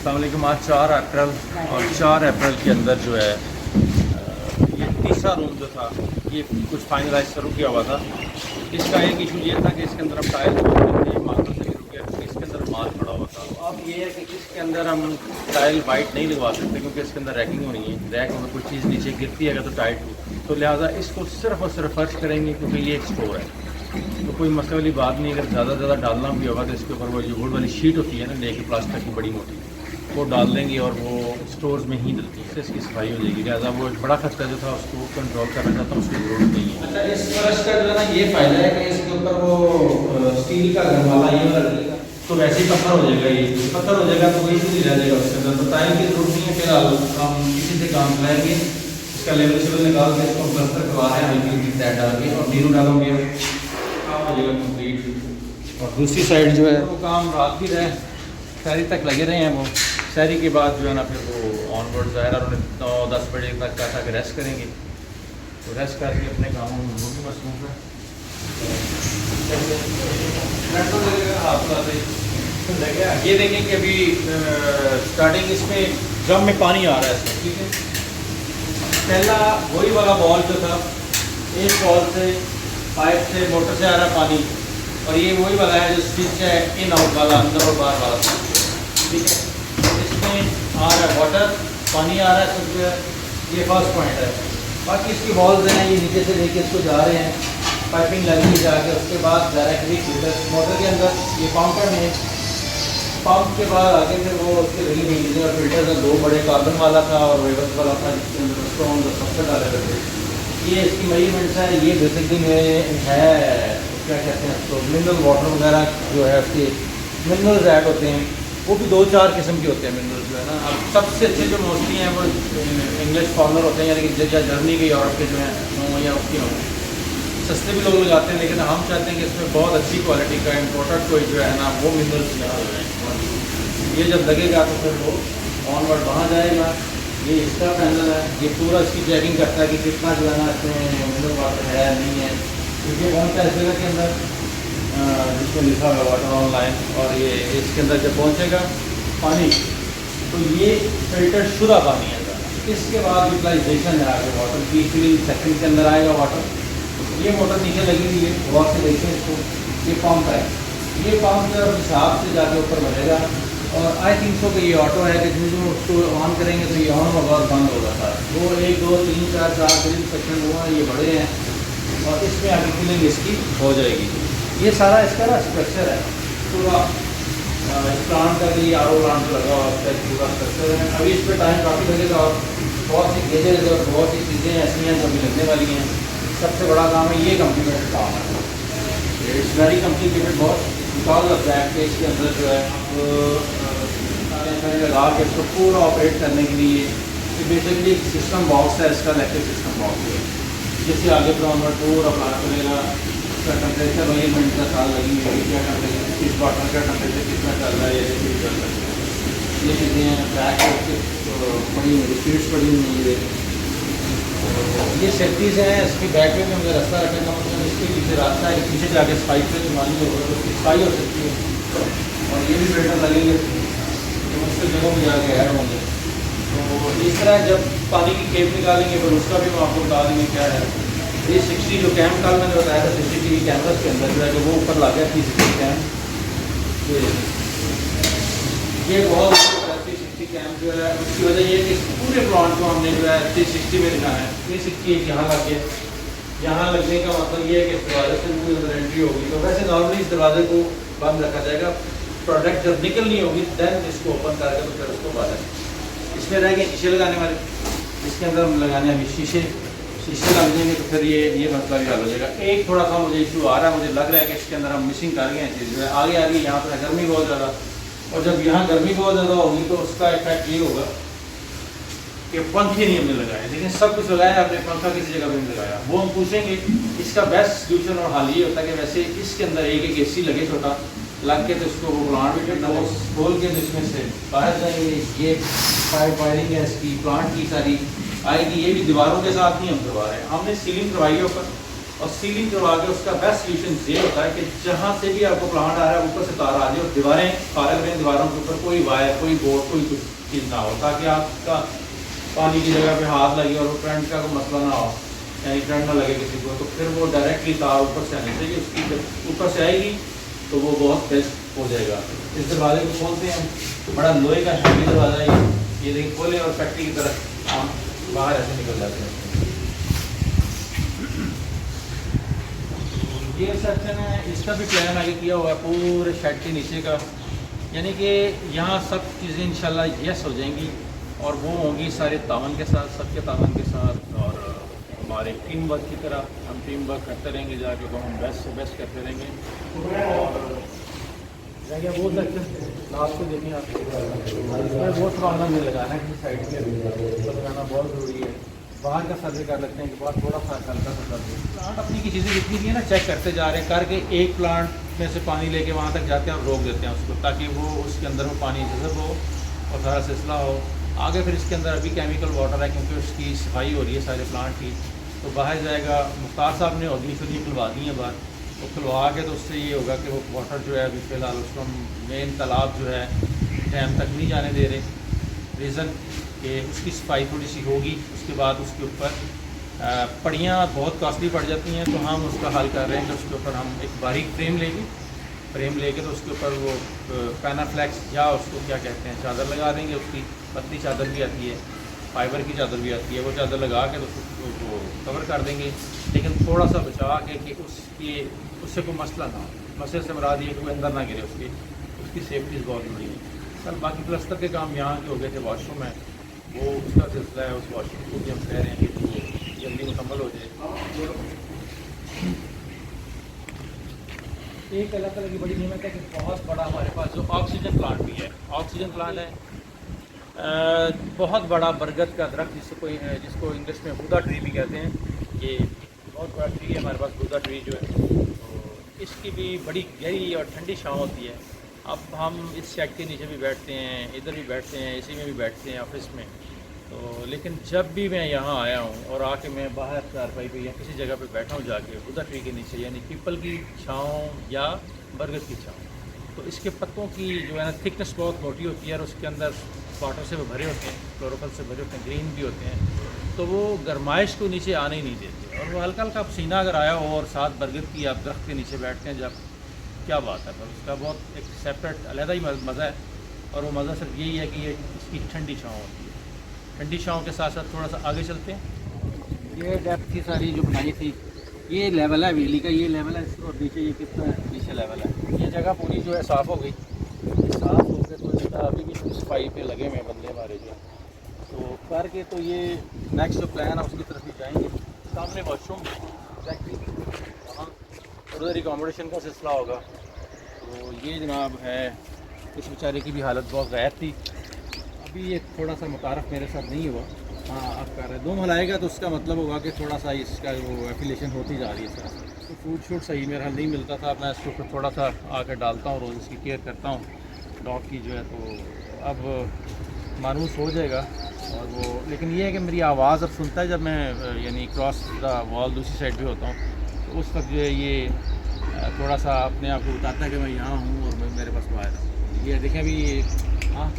अस्सलाम वालेकुम। आज 4 अप्रैल और 4 अप्रैल के अंदर जो है ये तीसरा रूम जो था ये कुछ फाइनलाइज शुरू किया हुआ था। इसका एक इशू ये था कि इसके अंदर हम टाइल मार्बल से भी रुक गया क्योंकि इसके अंदर माल पड़ा हुआ था। तो अब ये है कि इसके अंदर हम टाइल वाइट नहीं लगवा सकते क्योंकि इसके अंदर रैकिंग होनी है। रैक में कोई चीज़ नीचे गिरती है तो टाइट हो, तो लिहाजा इसको सिर्फ और सिर्फ फर्श करेंगे क्योंकि ये एक स्टोर है। तो कोई मसले वाली बात नहीं। अगर ज़्यादा से ज़्यादा डालना भी होगा तो इसके ऊपर वो जो वुड वाली शीट होती है ना, लेके प्लास्टिक की बड़ी मोटी, वो डाल देंगे और वो स्टोर्स में ही डलती है, इसकी सफाई हो जाएगी। लिहाजा वो एक बड़ा खर्चा जो था उसको कंट्रोल करना चाहता हूँ, उसकी ज़रूरत नहीं है। अच्छा, इस फर्श का जो है ना ये फायदा है कि इसके ऊपर वो स्टील का घर वाला ये वाला लगेगा, तो वैसे ही पत्थर हो जाएगा। ये पत्थर हो जाएगा तो वही नहीं रह जाएगा उसके अंदर। तो टाइल की जरूरत नहीं है। फिलहाल हम किसी से काम कराएंगे, इसका लेवल शेवल निकाल के इसको प्लस्तर करवा रहे हैं हल्की तैर डाल के और नीरू डालोगे, काम हो जाएगा कंप्लीट। और दूसरी साइड जो है वो काम रात भी रहे, शहरी तक लगे रहे हैं। वो शहरी के बाद जो है ना फिर वो ऑनवर्ड ज़ाहिर उन्हें 9-10 बजे तक कहा कि रेस्ट करेंगे, तो रेस्ट करके अपने कामों में वो भी मसरूफ है। ये देखें कि अभी स्टार्टिंग इसमें ड्रम में पानी आ रहा है इसमें, ठीक है। पहला वही वाला बॉल जो था, एक बॉल से पाइप से मोटर से आ रहा पानी, और ये वही वाला है जो स्विच है इन आउट वाला, अंदर और बाहर वाला, ठीक है। इसमें आ रहा है वाटर, पानी आ रहा है सब। ये फर्स्ट पॉइंट है। बाकी इसकी बॉल्स हैं, ये नीचे से लेके इसको जा रहे हैं, पाइपिंग लगी जाके उसके बाद डायरेक्टली फिल्टर मोटर के अंदर ये पंप में, पंप के बाद आगे फिर वो उसके लगी नहीं और फिल्टर का 2 बड़े कार्बन वाला था और वेवर्स वाला था जिसके अंदर उसको हम सबसे डाले करते। ये इसकी मेजरमेंट्स है। ये बेसिकली में है क्या कहते हैं उसको, मिनरल वाटर वगैरह जो है उसके मिनरल्स ऐड होते हैं, वो भी 2-4 किस्म के होते हैं मिनरल्स जो है ना। अब सबसे अच्छे जो मोस्टली हैं वो इंग्लिश फॉर्मर होते हैं, यानी कि जर्मनी के, यूरोप के जो हैं हों या उसके हों, सस्ते भी लोग लगाते हैं। लेकिन हम चाहते हैं कि इसमें बहुत अच्छी क्वालिटी का इम्पोर्टेड कोई जो है ना वो मिनरल्स यहाँ हो जाए। ये जब लगेगा तो फिर वो ऑनवर्ड वहाँ जाएगा। ये इसका पैनल है, ये पूरा इसकी चेकिंग करता है कि कितना जो है ना इसमें मिनरल वाटर है नहीं है, क्योंकि पहुँचता है इस जगह के अंदर जिसमें लिखा हुआ वाटर ऑनलाइन। और ये इसके अंदर जब पहुँचेगा पानी तो ये फिल्टर शुदा पानी है। इसके बाद यूटिलाइजेशन है आगे वाटर की, फिलिंग सेक्शन के अंदर आएगा वाटर। ये मोटर नीचे लगी हुई है, बहुत से देखें इसको, ये पंप है। ये पंप जो हिसाब से जाके ऊपर बढ़ेगा और आई थिंक सो कि ये ऑटो है कि जो उसको ऑन करेंगे तो ये ऑन होगा और बंद होगा था। वो 1 2 3 4 4 फिलिंग सेक्शन हुआ, ये बड़े हैं और इसमें आगे फिलिंग इसकी हो जाएगी। ये सारा इसका ना स्ट्रक्चर है पूरा, इस प्लांट का भी आर ओ प्लांट लगा हुआ उसका पूरा स्ट्रक्चर है। अभी इस पर टाइम काफ़ी लगेगा और बहुत सी गेजेज और बहुत सी चीज़ें ऐसी हैं जो अभी लगने वाली हैं। सबसे बड़ा काम है ये कॉम्प्लीकेटेड काम है, इट्स वेरी कॉम्प्लीकेटेड बहुत, बिकॉज ऑफ दैट के इसके अंदर जो है लगा के इसको पूरा ऑपरेट करने के लिए बेसिकली सिस्टम बॉक्स है इसका, इलेक्ट्रिक सिस्टम बॉक्स है, जिससे आगे प्लान पूरा प्लान करेगा। उसका टेम्परेचर मेजरमेंट का साल लगी हुई है, क्या टेम्परेचर, किस वाटर का टेम्परेचर कितना चल रहा है, ये चल रहा है, ये चीज़ें हैं। बैक पड़ी हुई स्पीड्स पड़ी हुई है, ये सेफ्टीज़ हैं। इसकी बैक में मुझे रास्ता रखने का मतलब इसके पीछे रास्ता है कि पीछे जाके स्पाइक पे जुमानी होगा तो उसकी सफाई हो सकती है। और ये भी फिल्टर लगेंगे तो मुश्किल जगहों में जाके ऐड होंगे। तो इस तरह जब पानी की खेप निकालेंगे फिर उसका भी मैं आपको बता देंगे क्या है। ये 60 जो कैम कल मैंने बताया था CCTV कैमरास के अंदर जो है, जो वो ऊपर ला गया 360 कैम, ये बहुत 360 कैम जो है उसकी वजह ये है कि पूरे प्लांट को हमने जो है 360 में दिखाना है। 360 यहाँ लग गया, यहाँ लगने का मतलब ये है कि इस दरवाजे से भी अंदर एंट्री होगी। तो वैसे नॉर्मली इस दरवाजे को बंद रखा जाएगा, प्रोडक्ट जब निकलनी होगी दैन इसको ओपन करके तो फिर उसको बाहर इसमें रहेंगे शीशे लगाने वाले, इसके अंदर हम लगाने अभी शीशे लग जाएंगे तो फिर ये मसला भी हल हो जाएगा। एक थोड़ा सा मुझे इशू आ रहा है, मुझे लग रहा है कि इसके अंदर हम मिसिंग कर गए हैं चीज़ जो है। आगे यहाँ पर गर्मी बहुत ज़्यादा, और जब यहाँ गर्मी बहुत ज़्यादा होगी तो उसका इफेक्ट ये होगा कि पंखे नहीं हमने लगाए, लेकिन सब कुछ लगाया आपने, पंखा किसी जगह पर नहीं लगाया। वो हम पूछेंगे। इसका बेस्ट सोल्यूशन और हाल ये होता है कि वैसे इसके अंदर एक AC लगे छोटा लग के, तो उसको वो प्लांट भी खोल के तो इसमें से बाहर जाएंगे। ये पाइप वायरिंग है इसकी प्लांट की सारी आएगी, ये भी दीवारों के साथ नहीं हम करवा रहे हैं, हमने सीलिंग करवाई है ऊपर और सीलिंग करवा के उसका बेस्ट सोल्यूशन ये होता है कि जहाँ से भी आपको प्लांट आ रहा है ऊपर से तार आ जाए और दीवारें फारग रहें, दीवारों के ऊपर कोई वायर, कोई बोर्ड, कोई कुछ चीज़ ना हो, ताकि आपका पानी की जगह पे हाथ लगे और करंट का कोई मसला ना हो, यानी करंट ना लगे किसी को, तो फिर वो डायरेक्टली तार ऊपर से आनी चाहिए। उसकी जब ऊपर से आएगी तो वो बहुत बेस्ट हो जाएगा। इस दरवाजे को खोलते हैं, बड़ा लोहे का हैवी दरवाज़ा है ये देखिए, खोले और फैक्ट्री की तरफ हम बाहर ऐसे निकल जाते हैं। ये सेक्शन है, इसका भी प्लान आगे किया हुआ है पूरे शेड के नीचे का, यानी कि यहाँ सब चीज़ें इंशाल्लाह यस हो जाएंगी और वो होंगी सारे तावन के साथ, सबके तावन के साथ, और हमारे टीम वर्क की तरह हम टीम वर्क करते रहेंगे, जाके वो हम बेस्ट से बेस्ट करते रहेंगे। और रह गया वो सेक्शन लास्ट को देखें आप, इसमें बहुत पुराना में लगाना है, साइड में लगाना बहुत ज़रूरी है। बाहर का सर्वे कर लेते हैं कि बहुत थोड़ा सा हल्का सा सर्वे, प्लांट अपनी की चीज़ें जितनी भी है ना चेक करते जा रहे हैं, करके एक प्लांट में से पानी लेके वहाँ तक जाते हैं और रोक देते हैं उसको, ताकि वो उसके अंदर वो पानी जज़ब हो और सारा सिलसिला हो आगे। फिर इसके अंदर अभी केमिकल वाटर है क्योंकि उसकी सफाई हो रही है सारे प्लांट की, तो बाहर जाएगा। मुख्तार साहब ने ऑर्गेनिक फिल्म खुलवा दी है बाहर, तो खुलवा के तो उससे ये होगा कि वो वाटर जो है अभी फ़िलहाल उसको हम मेन तालाब जो है डैम तक नहीं जाने दे रहे, रीज़न कि उसकी सफाई थोड़ी सी होगी, उसके बाद उसके ऊपर पड़ियाँ बहुत कॉस्टली पड़ जाती हैं, तो हम उसका हल कर रहे हैं कि उसके ऊपर हम एक बारीक फ्रेम लेके तो उसके ऊपर वो पैनाफ्लेक्स या उसको क्या कहते हैं चादर लगा देंगे, उसकी पतली चादर भी आती है, फाइबर की चादर भी आती है, वो चादर लगा के तो उसको कवर कर देंगे, लेकिन थोड़ा सा बचा के कि उससे कोई मसला ना हो। मसले से मुराद ये कि कोई अंदर ना गिरे, उसकी सेफ्टी बहुत बड़ी है। सर बाकी प्लस्तर के काम यहाँ के हो गए थे, वॉशरूम है वो उसका सिलसिला है, उस वॉशरूम को भी हम कह रहे हैं कि वो जल्दी मुकम्मल हो जाए। एक अल्लाह ताला की बड़ी नेमत है कि बहुत बड़ा हमारे पास जो ऑक्सीजन प्लांट भी है, ऑक्सीजन प्लांट है बहुत बड़ा बरगद का दरख्त जिसको इंग्लिश में बुदा ट्री भी कहते हैं। ये बहुत बड़ा ट्री है हमारे पास, बुदा ट्री जो है, तो इसकी भी बड़ी गहरी और ठंडी छाँव होती है। अब हम इस शेड के नीचे भी बैठते हैं, इधर भी बैठते हैं, एसी में भी बैठते हैं ऑफिस में, तो लेकिन जब भी मैं यहाँ आया हूँ और आके मैं बाहर चारपाई पे या किसी जगह पे बैठा हूँ जाके बुदा ट्री के नीचे, यानी पीपल की छाँव या बरगद की छाँव, तो इसके पत्तों की जो है ना थिकनेस बहुत मोटी होती है और उसके अंदर वाटर से भरे होते हैं, क्लोरोफिल से भरे होते हैं, ग्रीन भी होते हैं, तो वो गर्माइश को नीचे आने ही नहीं देते। और वो हल्का हल्का पसीना अगर आया हो और साथ बरगद की आप दरख्त के नीचे बैठते हैं जब, क्या बात है, पर उसका बहुत एक सेपरेट अलहदा ही मज़ा है। और वो मज़ा सिर्फ यही है कि ये इसकी ठंडी छाँव होती है। ठंडी छाँव के साथ साथ थोड़ा सा आगे चलते हैं, ये डेप्थ थी सारी जो बनाई थी, ये लेवल है बिजली का, ये लेवल है, और नीचे ये कितना नीचे लेवल है। ये जगह पूरी जो है साफ़ हो गई, साफ़ हो गए तो इसका अभी भी सफाई पे लगे हुए बंदे हमारे जो, तो करके तो ये नेक्स्ट जो प्लान है उसकी तरफ ही जाएंगे। सामने वॉशरूम फैक्ट्री वहाँ और उधर अकोमोडेशन का सिलसिला होगा। तो ये जनाब है, इस बेचारे की भी हालत बहुत गैर थी, अभी ये थोड़ा सा मुतारफ़ मेरे साथ नहीं हुआ। हाँ आप कर रहे हैं 2 मलाएगा तो उसका मतलब होगा कि थोड़ा सा इसका वो एफिलेशन होती जा रही है इस तरह से। तो फूड शूट सही मेरा हाल नहीं मिलता था, मैं इसके ऊपर थोड़ा सा आकर डालता हूँ, रोज़ इसकी केयर करता हूँ डॉग की जो है, तो अब मानूस हो जाएगा। और वो लेकिन ये है कि मेरी आवाज़ अब सुनता है जब मैं यानी क्रॉस द वॉल दूसरी साइड पे होता हूँ, तो उस वक्त जो है ये थोड़ा सा अपने आप को बताता है कि मैं यहाँ हूँ और मैं मेरे पास आया था। ये देखें अभी, हाँ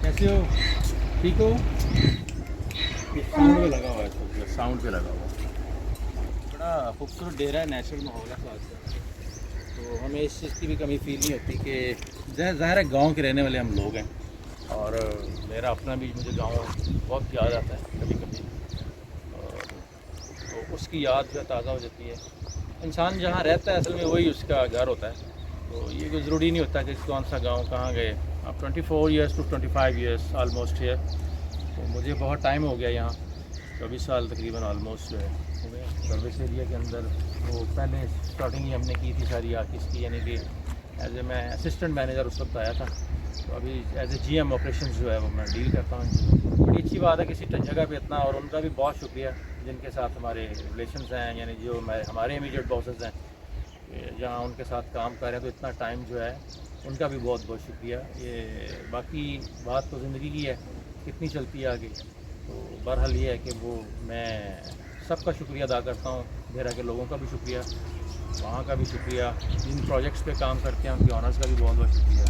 कैसे हो, ठीक हो? ये साउंड पे लगा हुआ है, तो साउंड पे लगा हुआ है, बड़ा खूबसूरत डेरा है, नेचुरल माहौल है खास से, तो हमें इस चीज़ की भी कमी फील नहीं होती कि ज़ाहिर है गाँव के रहने वाले हम लोग हैं, और मेरा अपना भी मुझे गांव बहुत याद आता है कभी कभी, तो उसकी याद जो ताज़ा हो जाती है। इंसान जहाँ रहता है असल में वही उसका घर होता है, तो ये कोई ज़रूरी नहीं होता कि कौन सा गांव कहाँ गए। अब 24 years to 25 years almost here, तो मुझे बहुत टाइम हो गया यहाँ, 24 साल तकरीबन आलमोस्ट जो है हो गए सर्विस एरिया के अंदर। वो पहले स्टार्टिंग ही हमने की थी सारी आर्टिस की, यानी कि एज ए मैं असिस्टेंट मैनेजर उस वक्त आया था, तो अभी एज ए GM ऑपरेशंस जो है वो मैं डील करता हूँ। बड़ी अच्छी बात है किसी जगह पे इतना, और उनका भी बहुत शुक्रिया जिनके साथ हमारे रिलेशंस हैं, यानी जो हमारे इमीडिएट बॉसेस हैं, जहाँ उनके साथ काम कर रहे हैं, तो इतना टाइम जो है उनका भी बहुत बहुत शुक्रिया। ये बाकी बात तो ज़िंदगी की है, कितनी चलती है आगे, तो बहरहाल ये है कि वो मैं सबका शुक्रिया अदा करता हूँ देहरा के लोगों का भी शुक्रिया, वहाँ का भी शुक्रिया, जिन प्रोजेक्ट्स पे काम करते हैं उनके ऑनर्स का भी बहुत बहुत शुक्रिया।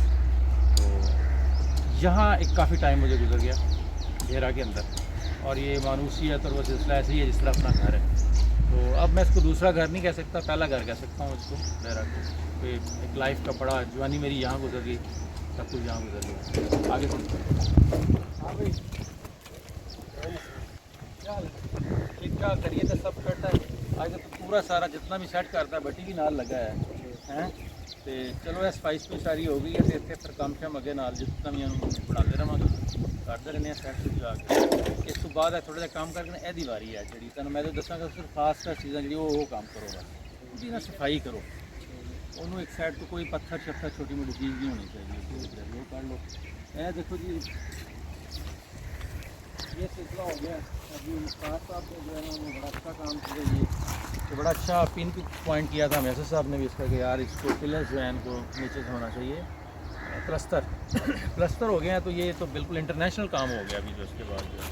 तो यहाँ एक काफ़ी टाइम मुझे गुजर गया देहरा के अंदर, और ये मानूसियत और वो सिलसिला ऐसे ही है जिस तरह अपना घर है। तो अब मैं इसको दूसरा घर नहीं कह सकता, पहला घर कह सकता हूँ इसको, देहरा को। तो एक लाइफ का बड़ा, जवानी मेरी यहाँ गुजर गई, सब कुछ यहाँ गुजर गया। आगे हाँ भाई क्या करिए तो सब करता है आज तो पूरा सारा जितना भी सेट करता है बटी भी नाल लगा है तो चलो इस स्पाइस पे सारी हो गई है तो इतने फिर काम शम अगे नाल जितना भी बढ़ाते रहेंगे करते रहने सैट से जाके। इस तो बाद है थोड़ा काम करके यदी वारी है जी तुम मैं तो दसागा सिर्फ खास खास चीज़ा जी वो काम करो बस उसकी ना सफाई करो उन्होंने एक साइड तो कोई पत्थर शत्थर छोटी मोटी चीज़ नहीं होनी चाहिए वो कर लो। ए देखो जी ये सिलसिला हो गया। अभी मुख्तार साहब ने जो है ना उन्होंने बड़ा अच्छा काम किया ये तो बड़ा अच्छा पिन पॉइंट किया था मैसर साहब ने भी इसका कि यार इसको पिलर्स जो है इनको नीचे से होना चाहिए प्लस्तर हो गया है। तो ये तो बिल्कुल इंटरनेशनल काम हो गया अभी जो इसके बाद जो है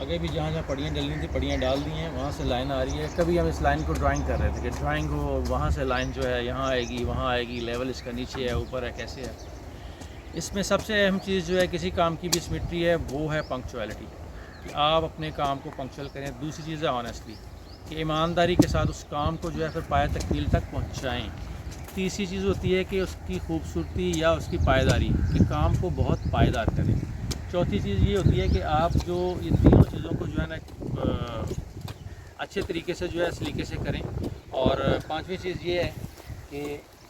आगे भी जहाँ जहाँ पड़ियाँ डलनी थी पड़ियाँ डाल दी हैं वहाँ से लाइन आ रही है। कभी हम इस लाइन को ड्राइंग कर रहे थे कि ड्राइंग हो वहाँ से लाइन जो है यहाँ आएगी वहाँ आएगी लेवल इसका नीचे है ऊपर है कैसे है। इसमें सबसे अहम चीज़ जो है किसी काम की भी सिमेट्री है वो है पंक्चुअलिटी कि आप अपने काम को पंक्चुअल करें। दूसरी चीज़ है ऑनेस्टली कि ईमानदारी के साथ उस काम को जो है फिर पाया तकमील तक पहुँचाएँ। तीसरी चीज़ होती है कि उसकी खूबसूरती या उसकी पायदारी कि काम को बहुत पायदार करें। चौथी चीज़ ये होती है कि आप जो इन तीनों चीज़ों को जो है ना अच्छे तरीके से जो है सलीके से करें। और पांचवी चीज़ ये है कि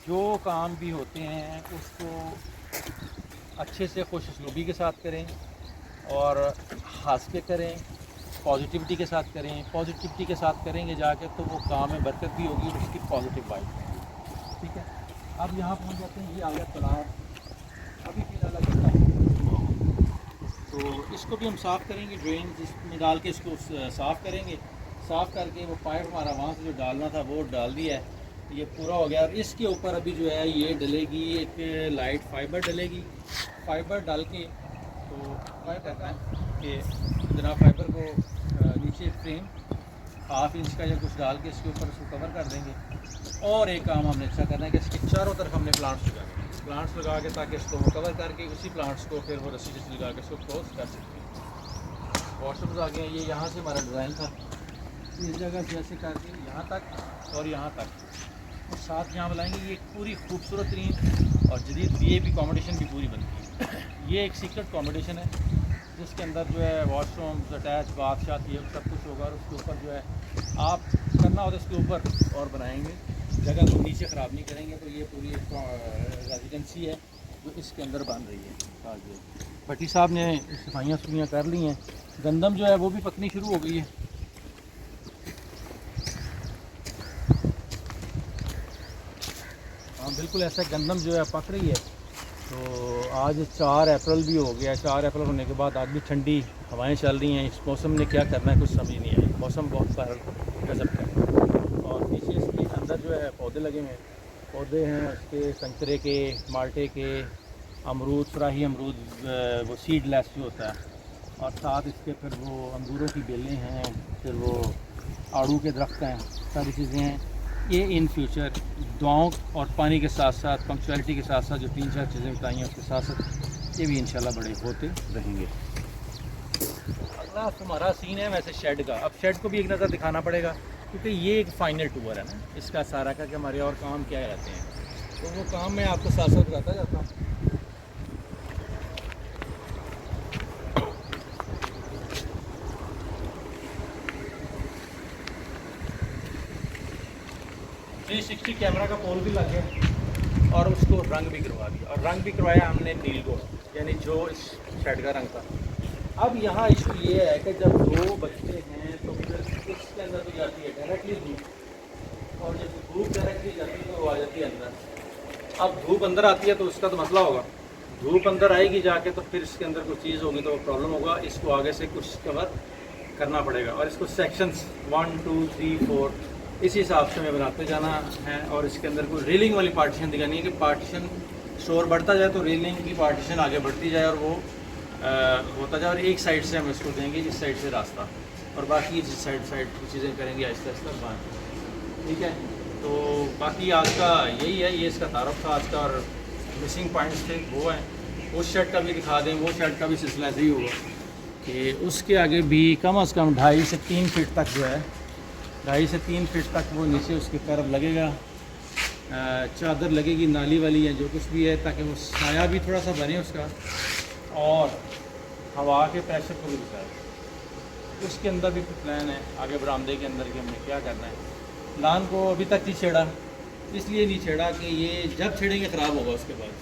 जो काम भी होते हैं उसको अच्छे से खुशusलूबी के साथ करें और हंस के करें पॉजिटिविटी के साथ करें। पॉजिटिविटी के साथ करेंगे जाके तो वो काम में बरकत भी होगी और उसकी पॉजिटिव वाइब। ठीक है अब यहाँ पहुँच जाते हैं। ये आ गया तालाब अभी फिलहाल लगता है तो इसको भी हम साफ़ करेंगे ड्रेन जिसमें डाल के इसको साफ़ करेंगे। साफ़ करके वो पाइप हमारा वहाँ से जो डालना था वो डाल दिया है। ये पूरा हो गया और इसके ऊपर अभी जो है ये डलेगी एक लाइट फाइबर डलेगी। फाइबर डाल के तो क्या कहता है कि जनाब फाइबर को नीचे फ्रेम हाफ इंच का या कुछ डाल के इसके ऊपर उसको कवर कर देंगे। और एक काम हमने अच्छा करना है कि इसके चारों तरफ हमने प्लांट्स लगा के ताकि इसको हम कवर करके उसी प्लांट्स को फिर वो रस्सी से लगा के इसको क्लोज कर सकते हैं। वॉशरूम्स आ गए ये यहाँ से हमारा डिज़ाइन था इस जगह से ऐसे करके यहाँ तक और यहाँ तक और साथ यहाँ बुलाएंगे। ये पूरी खूबसूरत तरीन और जदीद ये भी कॉम्बिनेशन भी पूरी बनती है। ये एक सीक्रेट कॉम्बिनेशन है जिसके अंदर जो है वॉशरूम्स अटैच बादशाह ये सब कुछ होगा और उसके ऊपर जो है आप करना होता है इसके ऊपर और बनाएंगे जगह को नीचे ख़राब नहीं करेंगे। तो ये पूरी रेजिडेंसी है जो इसके अंदर बन रही है। भट्टी साहब ने सफाइयाँ कर ली हैं। गंदम जो है वो भी पकनी शुरू हो गई है। हाँ बिल्कुल ऐसा गंदम जो है पक रही है। तो आज 4 अप्रैल भी हो गया। 4 अप्रैल होने के बाद आज भी ठंडी हवाएं चल रही हैं। इस मौसम ने क्या करना है कुछ समझ नहीं आया। मौसम बहुत सारा गजब का है। और पीछे इसके अंदर जो है पौधे लगे हुए हैं। पौधे हैं उसके संतरे के माल्टे के अमरूद सुराही अमरूद वो सीडलेस जो होता है और साथ इसके फिर वो अंगूरों की बेलें हैं फिर वो आड़ू के दरख्त हैं सारी चीज़ें हैं। ये इन फ्यूचर दुआओं और पानी के साथ साथ पंक्चुअलिटी के साथ साथ जो 3-4 चीज़ें बताई हैं उसके साथ साथ ये भी इंशाल्लाह बड़े होते रहेंगे। अगला हमारा सीन है वैसे शेड का। अब शेड को भी एक नज़र दिखाना पड़ेगा क्योंकि ये एक फ़ाइनल टूर है ना इसका सारा का कि हमारे और काम क्या रहते हैं। तो वो काम मैं आपको साथ साथ बताता जाता हूँ। 360 कैमरा का पोल भी लग गया और उसको रंग भी करवा दिया। और रंग भी करवाया हमने नील गोल्ड यानी जो इस शेड का रंग था। अब यहाँ इशू ये है कि जब 2 बच्चे हैं तो फिर इसके अंदर तो जाती है डायरेक्टली धूप और जब धूप डायरेक्टली जाती है तो वो आ जाती है अंदर। अब धूप अंदर आती है तो उसका तो मसला होगा। धूप अंदर आएगी जाके तो फिर इसके अंदर कुछ चीज़ होगी तो प्रॉब्लम होगा। इसको आगे से कुछ कवर करना पड़ेगा और इसको सेक्शंस 1 2 3 4 इसी हिसाब से हमें बनाते जाना है। और इसके अंदर कोई रेलिंग वाली पार्टीशन दिखानी है कि पार्टीशन शोर बढ़ता जाए तो रेलिंग की पार्टीशन आगे बढ़ती जाए और वो होता जाए। और एक साइड से हम इसको देंगे इस साइड से रास्ता और बाकी जिस साइड की चीज़ें करेंगे आहिस्ता आहिस्ता बाहर। ठीक है। तो बाकी आज का यही है, ये इसका तारफ़ था आज का, और मिसिंग पॉइंट्स थे वो हैं। उस शर्ट का भी दिखा दें, वो शर्ट का भी सिलसिला ऐसे ही होगा कि उसके आगे भी कम से कम 2.5 से 3 फीट तक जो है, 2.5 से 3 फीट तक वो नीचे उसके कर्व लगेगा, चादर लगेगी नाली वाली या जो कुछ भी है, ताकि वो साया भी थोड़ा सा बने उसका, और हवा के प्रेशर को भी बचाए। उसके अंदर भी प्लान है आगे बरामदे के अंदर कि हमने क्या करना है। लान को अभी तक नहीं छेड़ा, इसलिए नहीं छेड़ा कि ये जब छेड़ेंगे ख़राब होगा उसके बाद।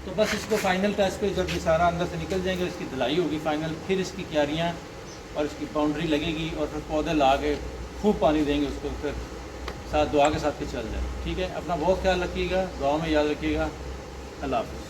तो बस इसको फाइनल टच पे जब ये सारा अंदर से निकल जाएंगे, इसकी धुलाई होगी फाइनल, फिर इसकी क्यारियाँ और इसकी बाउंड्री लगेगी, और फिर पौधे ला के खूब पानी देंगे उसको, फिर साथ दुआ के साथ फिर चल जाए। ठीक है, अपना बहुत ख्याल रखिएगा, दुआ में याद रखिएगा। अल्लाह हाफ़िज़।